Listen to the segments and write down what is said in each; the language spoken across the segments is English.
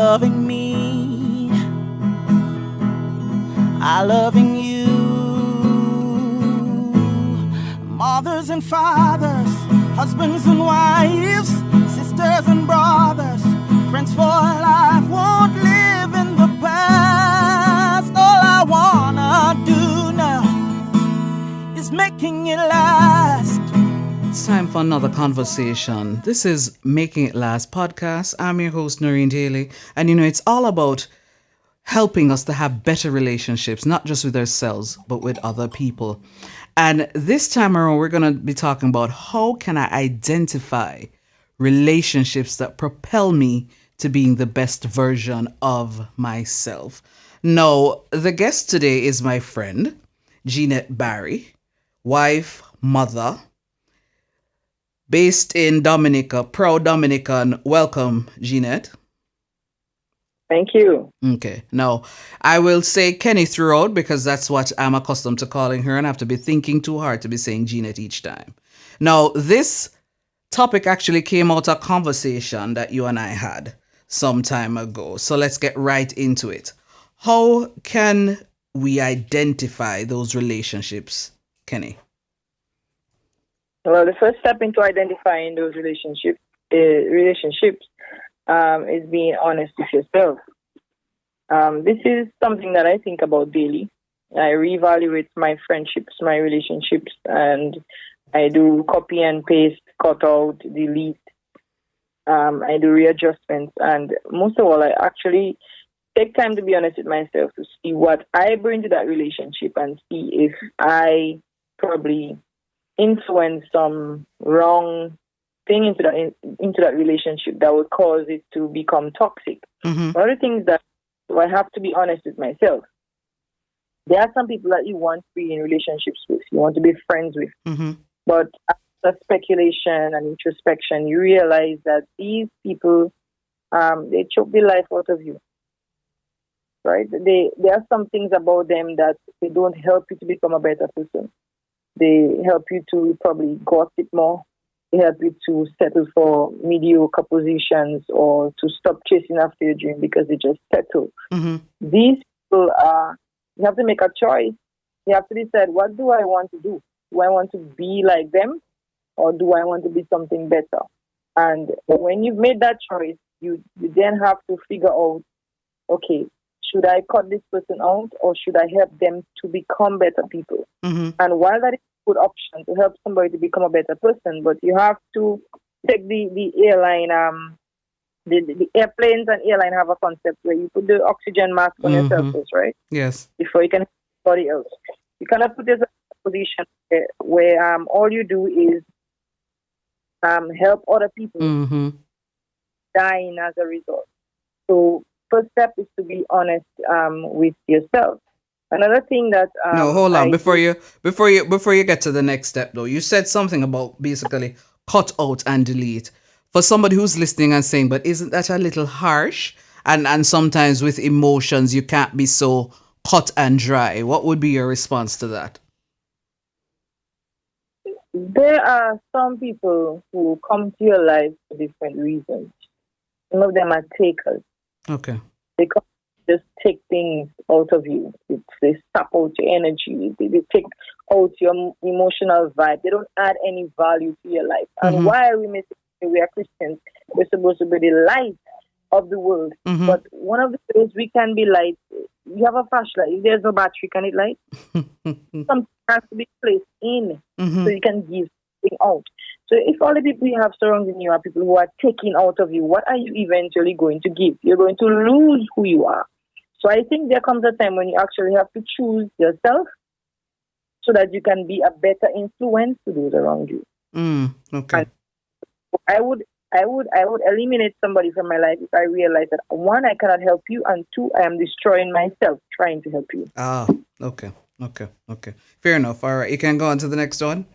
loving me, I loving you. Mothers and fathers, husbands and wives, sisters and brothers, friends for life, won't live in the past. All I wanna do now is making it last. It's time for another conversation. This is Making It Last podcast. I'm your host, Noreen Daly. And it's all about helping us to have better relationships, not just with ourselves, but with other people. And this time around, we're going to be talking about how can I identify relationships that propel me to being the best version of myself. Now, the guest today is my friend, Jeanette Barry, wife, mother, based in Dominica, proud Dominican. Welcome, Jeanette. Thank you. Okay. Now, I will say Kenny throughout because that's what I'm accustomed to calling her, and I have to be thinking too hard to be saying Jeanette each time. Now, this topic actually came out of a conversation that you and I had some time ago. So let's get right into it. How can we identify those relationships, Kenny? Well, the first step into identifying those relationships is being honest with yourself. This is something that I think about daily. I reevaluate my friendships, my relationships, and I do copy and paste, cut out, delete. I do readjustments, and most of all, I actually take time to be honest with myself to see what I bring to that relationship and see if I probably influence some wrong thing into that relationship that would cause it to become toxic. Mm-hmm. One of the things that I have to be honest with myself. There are some people that you want to be in relationships with, you want to be friends with, Mm-hmm. but after speculation and introspection, you realize that these people, they choke the life out of you. Right? There are some things about them that they don't help you to become a better person. They help you to probably gossip more. They help you to settle for mediocre positions or to stop chasing after your dream because they just settle. Mm-hmm. These people you have to make a choice. You have to decide, what do I want to do? Do I want to be like them or do I want to be something better? And when you've made that choice, you then have to figure out, okay, should I cut this person out or should I help them to become better people? Mm-hmm. And while that is a good option to help somebody to become a better person, but you have to take the airline, the airplanes and airline have a concept where you put the oxygen mask on yourself first, right? Yes. Before you can help somebody else. You cannot put yourself in a position where all you do is help other people Mm-hmm. dying as a result. So first step is to be honest with yourself. Another thing that No, hold on. Before you get to the next step though, you said something about basically cut out and delete. For somebody who's listening and saying, but isn't that a little harsh? And sometimes with emotions you can't be so cut and dry. What would be your response to that? there are some people who come to your life for different reasons. Some of them are takers. Okay. They come to just take things out of you. They suck out your energy. They take out your emotional vibe. They don't add any value to your life. And while we are Christians, we're supposed to be the light of the world. Mm-hmm. But one of the ways we can be light, you have a flashlight. If there's no battery, can it light? Something has to be placed in so you can give something out. So if all the people you have surrounding you are people who are taking out of you, what are you eventually going to give? You're going to lose who you are. So I think there comes a time when you actually have to choose yourself so that you can be a better influence to those around you. Okay. And I would eliminate somebody from my life if I realize that, one, I cannot help you, and two, I am destroying myself trying to help you. Okay. Fair enough. All right, you can go on to the next one.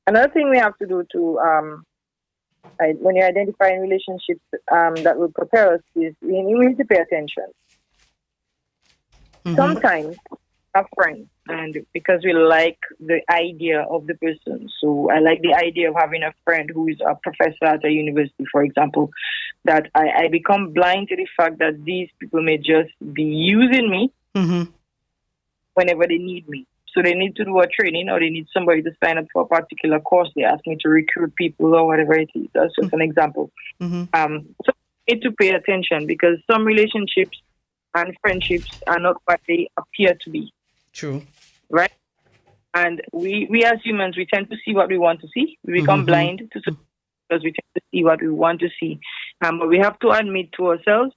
Another thing we have to do when you're identifying relationships that will prepare us is we need to pay attention. Sometimes are friends, and because we like the idea of the person. So I like the idea of having a friend who is a professor at a university, for example, that I become blind to the fact that these people may just be using me Mm-hmm. whenever they need me. So they need to do a training or they need somebody to sign up for a particular course. They ask me to recruit people or whatever it is. That's just an example. Mm-hmm. So you need to pay attention because some relationships and friendships are not what they appear to be, True. right? And we as humans, we tend to see what we want to see. We become Mm-hmm. blind to because we tend to see what we want to see. But we have to admit to ourselves,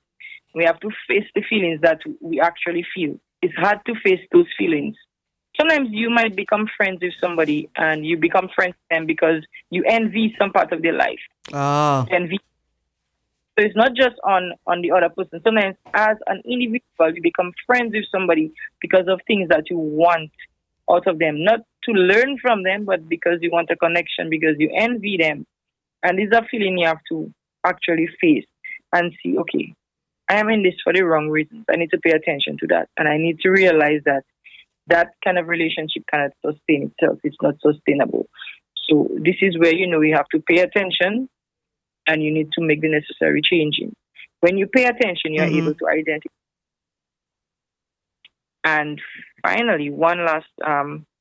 we have to face the feelings that we actually feel. It's hard to face those feelings. Sometimes you might become friends with somebody and you become friends with them because you envy some part of their life. Ah. Envy. So it's not just on the other person. Sometimes as an individual, you become friends with somebody because of things that you want out of them. Not to learn from them, but because you want a connection, because you envy them. And this is a feeling you have to actually face and see, okay, I am in this for the wrong reasons. I need to pay attention to that. And I need to realize that that kind of relationship cannot sustain itself. It's not sustainable. So this is where, you have to pay attention and you need to make the necessary changes. When you pay attention, you're Mm-hmm. able to identify. And finally, one last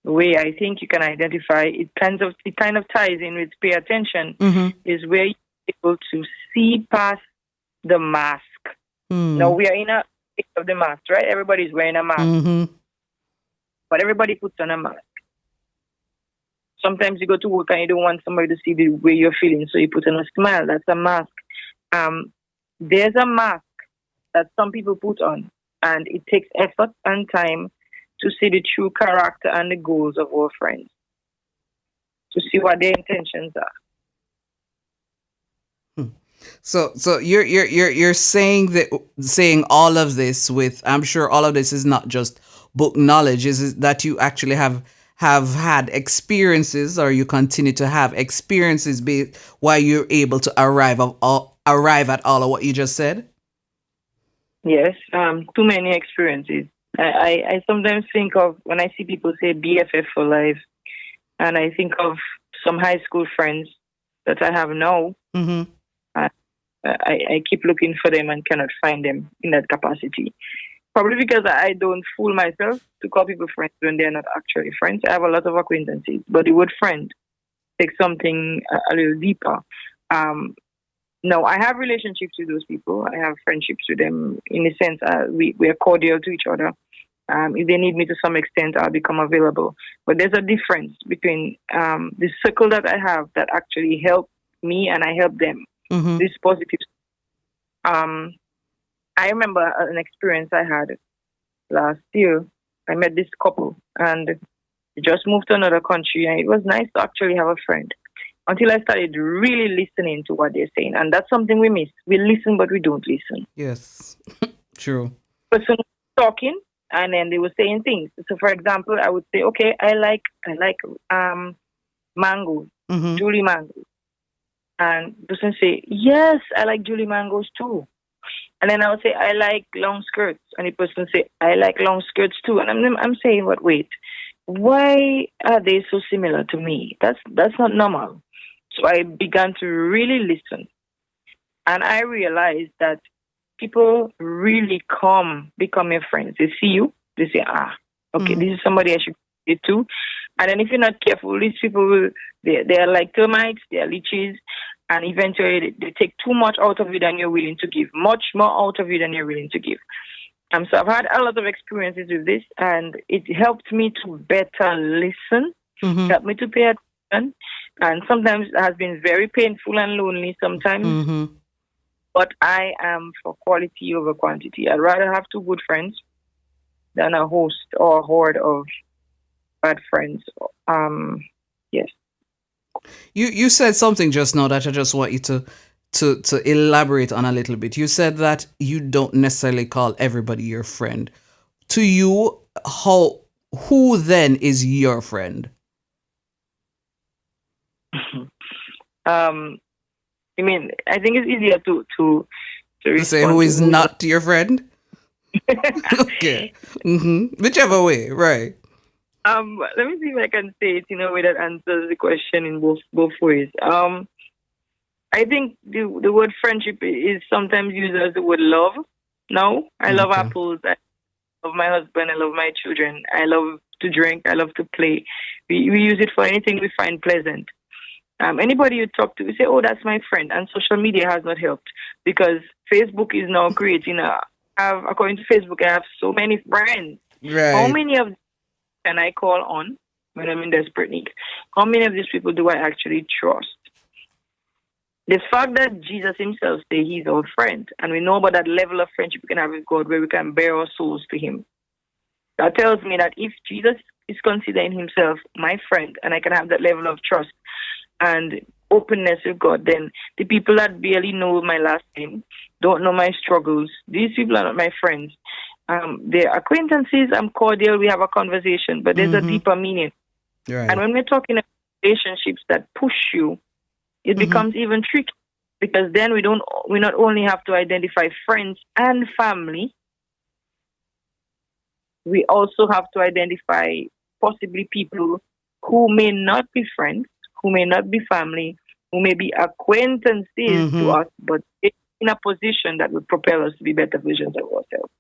way I think you can identify, it kind of ties in with pay attention, Mm-hmm. is where you're able to see past the mask. Now, we are in a state of the mask, right? Everybody's wearing a mask, Mm-hmm. but everybody puts on a mask. Sometimes you go to work and you don't want somebody to see the way you're feeling, so you put on a smile. That's a mask. There's a mask that some people put on, and it takes effort and time to see the true character and the goals of our friends, to see what their intentions are. So you're saying all of this with, I'm sure all of this is not just book knowledge, is that you actually have had experiences, or you continue to have experiences why you're able to arrive at all of what you just said. Yes, too many experiences. I sometimes think of when I see people say BFF for life, and I think of some high school friends that I have now. Mm-hmm. I keep looking for them and cannot find them in that capacity. Probably because I don't fool myself to call people friends when they're not actually friends. I have a lot of acquaintances, but the word friend takes something a little deeper. No, I have relationships with those people. I have friendships with them in the sense we are cordial to each other. If they need me to some extent, I'll become available. But there's a difference between the circle that I have that actually help me and I help them. Mm-hmm. This positive. I remember an experience I had last year. I met this couple and they just moved to another country, and it was nice to actually have a friend until I started really listening to what they're saying. And that's something we miss. We listen, but we don't listen. Yes. True. Person talking, and then they were saying things. So, for example, I would say, okay, I like mangoes, Mm-hmm. Julie mangoes. And the person say, yes, I like Julie mangoes too. And then I would say, I like long skirts. And the person say, I like long skirts too. And I'm saying, but wait, why are they so similar to me? That's not normal. So I began to really listen. And I realized that people really become your friends. They see you, they say, okay, Mm-hmm. this is somebody I should get to. And then if you're not careful, these people they are like termites, they are leeches, and eventually they take too much out of you than you're willing to give, much more out of you than you're willing to give. So I've had a lot of experiences with this, and it helped me to better listen, Mm-hmm. helped me to pay attention, and sometimes it has been very painful and lonely sometimes, Mm-hmm. but I am for quality over quantity. I'd rather have two good friends than a host or a horde of bad friends. Yes. You said something just now that I just want you to elaborate on a little bit. You said that you don't necessarily call everybody your friend. To you, who then is your friend? I mean, I think it's easier to To say respond who to is not your friend? Okay. Whichever way, right. Let me see if I can say it in a way that answers the question in both ways. I think the word friendship is sometimes used as the word love. No, I love Okay. apples. I love my husband. I love my children. I love to drink. I love to play. We use it for anything we find pleasant. Anybody you talk to, you say, "Oh, that's my friend," and social media has not helped because Facebook is now creating a. According to Facebook, I have so many friends. How Right. many of them can I call on when I'm in desperate need? How many of these people do I actually trust? The fact that Jesus himself say he's our friend, and we know about that level of friendship we can have with God where we can bear our souls to him. That tells me that if Jesus is considering himself my friend and I can have that level of trust and openness with God, then the people that barely know my last name, don't know my struggles, these people are not my friends. They're acquaintances, I'm cordial, we have a conversation, but there's a Mm-hmm. deeper meaning. And Right. when we're talking about relationships that push you, it Mm-hmm. becomes even tricky because then we not only have to identify friends and family, we also have to identify possibly people who may not be friends, who may not be family, who may be acquaintances to Mm-hmm. us, but in a position that would propel us to be better versions of ourselves.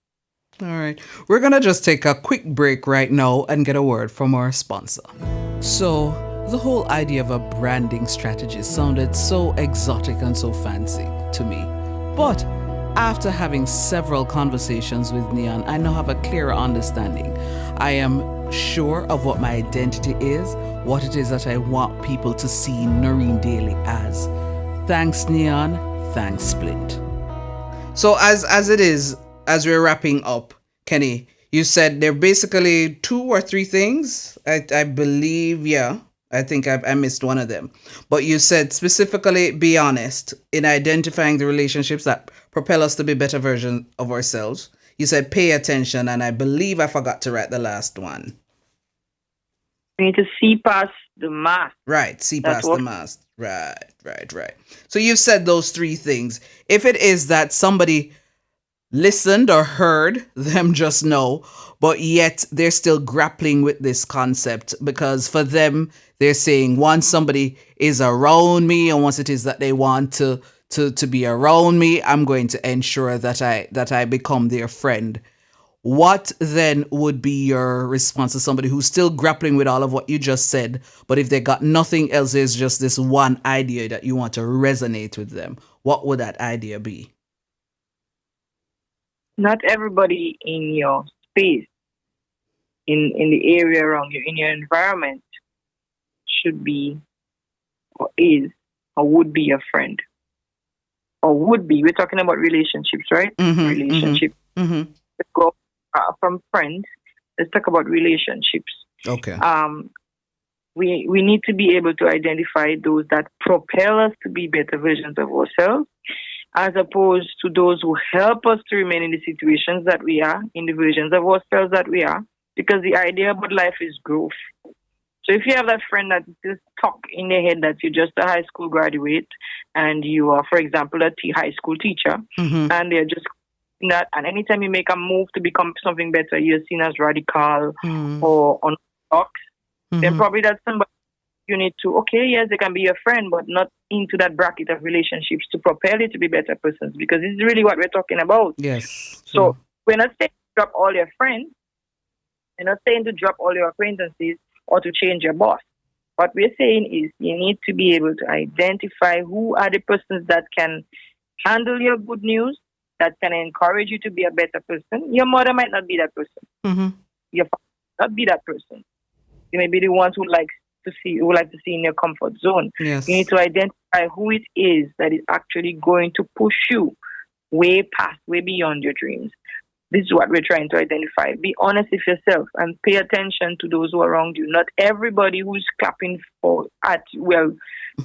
All right. We're going to just take a quick break right now and get a word from our sponsor. So, the whole idea of a branding strategy sounded so exotic and so fancy to me. But after having several conversations with Neon, I now have a clearer understanding. I am sure of what my identity is, what it is that I want people to see Noreen Daly as. Thanks, Neon. Thanks, Splint. So as it is, as we're wrapping up, Kenny, you said there are basically two or three things. I believe, yeah. I think I missed one of them. But you said specifically be honest in identifying the relationships that propel us to be better versions of ourselves. You said pay attention, and I believe I forgot to write the last one. We need to see past the mask. Right, see That's past the what mask. Right. So you've said those three things. If it is that somebody listened or heard them just know, but yet they're still grappling with this concept because for them, they're saying once somebody is around me and once it is that they want to be around me, I'm going to ensure that I become their friend. What then would be your response to somebody who's still grappling with all of what you just said, but if they got nothing else, there's just this one idea that you want to resonate with them? What would that idea be? not everybody in your space, in the area around you, in your environment, should be or is or would be your friend. Or would be. We're talking about relationships, right? Mm-hmm. Relationship. Mm-hmm. Mm-hmm. Let's go from friends. Let's talk about relationships. Okay. Um, we need to be able to identify those that propel us to be better versions of ourselves, as opposed to those who help us to remain in the situations that we are, in the versions of ourselves that we are. Because the idea about life is growth. So if you have that friend that just stuck in their head that you're just a high school graduate and you are, for example, a high school teacher, Mm-hmm. and they're just that, and anytime you make a move to become something better, you're seen as radical or unorthodox, then Mm-hmm. probably that's somebody you need to, okay, yes, they can be your friend, but not into that bracket of relationships to propel you to be better persons, because this is really what we're talking about. Yes. So True. we're not saying to drop all your friends, we're not saying to drop all your acquaintances or to change your boss. What we're saying is you need to be able to identify who are the persons that can handle your good news, that can encourage you to be a better person. Your mother might not be that person. Mm-hmm. Your father might not be that person. You may be the ones who like to see in your comfort zone. You need Yes. to identify who it is that is actually going to push you way past, way beyond your dreams. This is what we're trying to identify. Be honest with yourself and pay attention to those who are around you. Not everybody who's clapping Mm-hmm.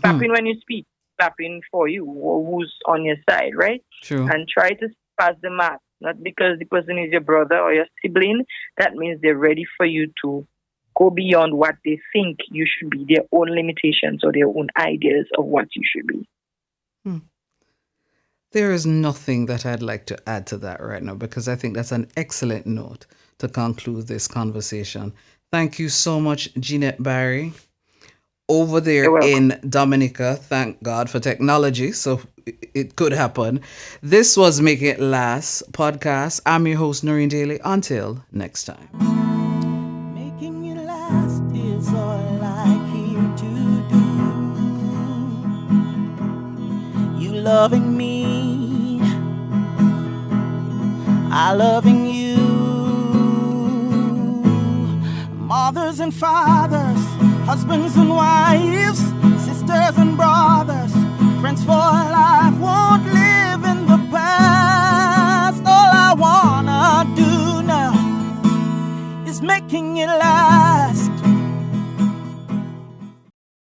clapping when you speak, clapping for you, or who's on your side, right? True. And try to pass the mark. Not because the person is your brother or your sibling, that means they're ready for you to go beyond what they think you should be, their own limitations or their own ideas of what you should be. Hmm. There is nothing that I'd like to add to that right now because I think that's an excellent note to conclude this conversation. Thank you so much, Jeanette Barry. Over You're there welcome. in Dominica, thank God for technology, so it could happen. This was Make It Last podcast. I'm your host, Noreen Daly. Until next time. Making it last is all I care to do. You loving me, I loving you. Mothers and fathers, husbands and wives, sisters and brothers, friends for life, won't live in the past. All I wanna do now is making it last.